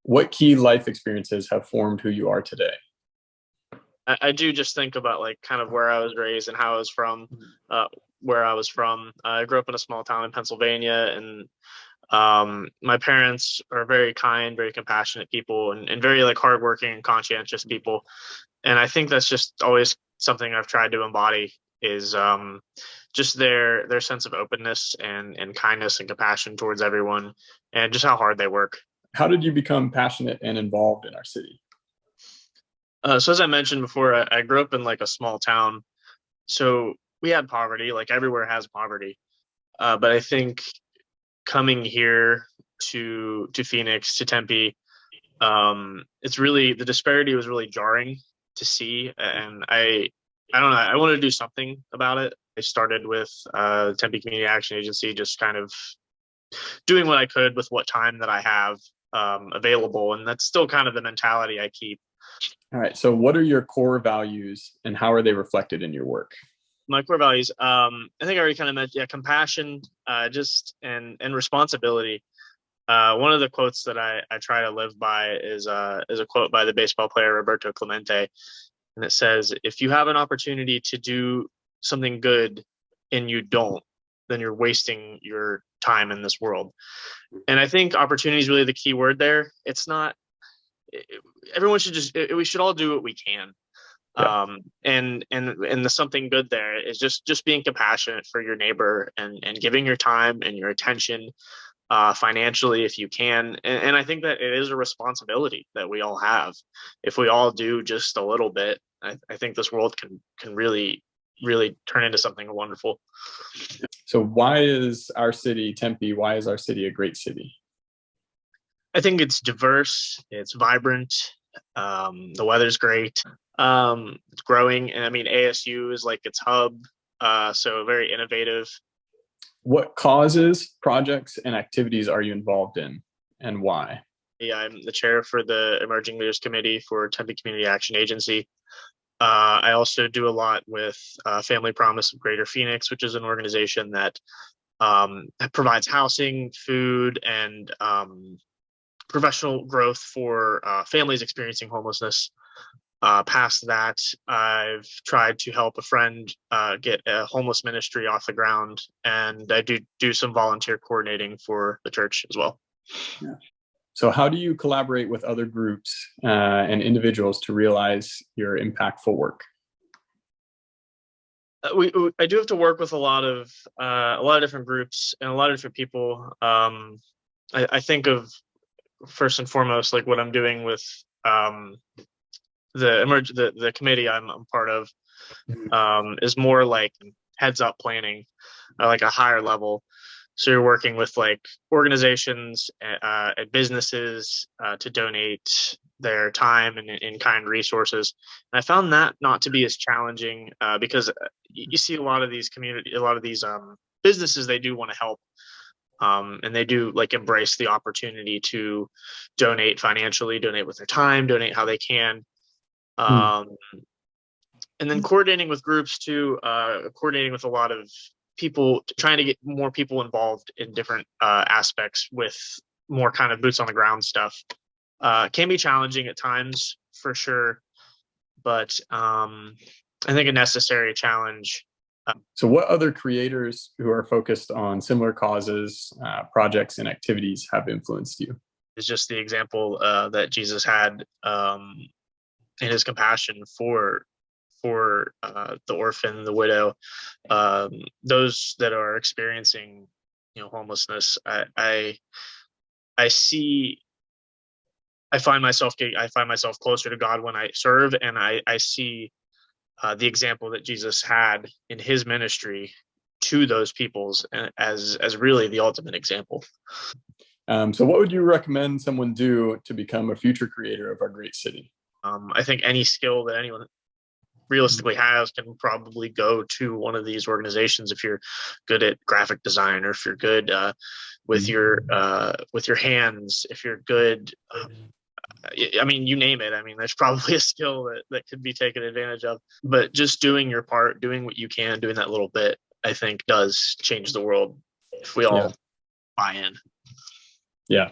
What key life experiences have formed who you are today? I do just think about like kind of where I was raised and how I was from, uh, where I was from. I grew up in a small town in Pennsylvania, and my parents are very kind, very compassionate people, and very like hardworking and conscientious people. And I think that's just always something I've tried to embody is just their sense of openness and kindness and compassion towards everyone, and just how hard they work. How did you become passionate and involved in our city? So as I mentioned before, I grew up in like a small town, so we had poverty, like everywhere has poverty. But I think coming here to Phoenix, to Tempe, it's really the disparity was really jarring to see, and I don't know, I wanted to do something about it. I started with Tempe Community Action Agency, just kind of doing what I could with what time that I have available, and that's still kind of the mentality I keep. All right. So, what are your core values and how are they reflected in your work? My core values, I think I already kind of mentioned, yeah, compassion, just and responsibility. One of the quotes that I try to live by is a quote by the baseball player Roberto Clemente, and it says, "If you have an opportunity to do something good and you don't, then you're wasting your time in this world." And I think opportunity is really the key word there. It's not everyone should just we should all do what we can, Yeah. and the something good there is just being compassionate for your neighbor and giving your time and your attention, financially if you can, and I think that it is a responsibility that we all have. If we all do just a little bit, I think this world can really turn into something wonderful. So, why is our city, Tempe, why is our city a great city? I think it's diverse, it's vibrant, the weather's great, it's growing, and I mean ASU is like its hub, so very innovative. What causes, projects, and activities are you involved in and why? Yeah, I'm the chair for the Emerging Leaders Committee for Tempe Community Action Agency. I also do a lot with Family Promise of Greater Phoenix, which is an organization that provides housing, food, and professional growth for families experiencing homelessness. Past that, I've tried to help a friend get a homeless ministry off the ground, and I do some volunteer coordinating for the church as well. Yeah. So, how do you collaborate with other groups and individuals to realize your impactful work? I do have to work with a lot of different groups and a lot of different people. I think of first and foremost like what I'm doing with um, the committee I'm part of, is more like heads up planning, like a higher level. So you're working with like organizations and businesses to donate their time and in kind resources. And I found that not to be as challenging, because you see a lot of these businesses, they do want to help, and they do like embrace the opportunity to donate financially, donate with their time, donate how they can. Hmm. Um, and then coordinating with groups too, coordinating with a lot of people, trying to get more people involved in different aspects with more kind of boots on the ground stuff, can be challenging at times for sure, but I think a necessary challenge. So, what other creators who are focused on similar causes, projects, and activities have influenced you? Is just the example that Jesus had, in his compassion for the orphan, the widow, those that are experiencing, homelessness. I see. I find myself closer to God when I serve, and I see the example that Jesus had in his ministry to those peoples as really the ultimate example. So, what would you recommend someone do to become a future creator of our great city? I think any skill that anyone realistically has can probably go to one of these organizations if you're good at graphic design, or if you're good with your hands, if you're good, I mean, you name it. I mean, there's probably a skill that could be taken advantage of, but just doing your part, doing what you can, doing that little bit, I think does change the world if we Yeah. all buy in. Yeah.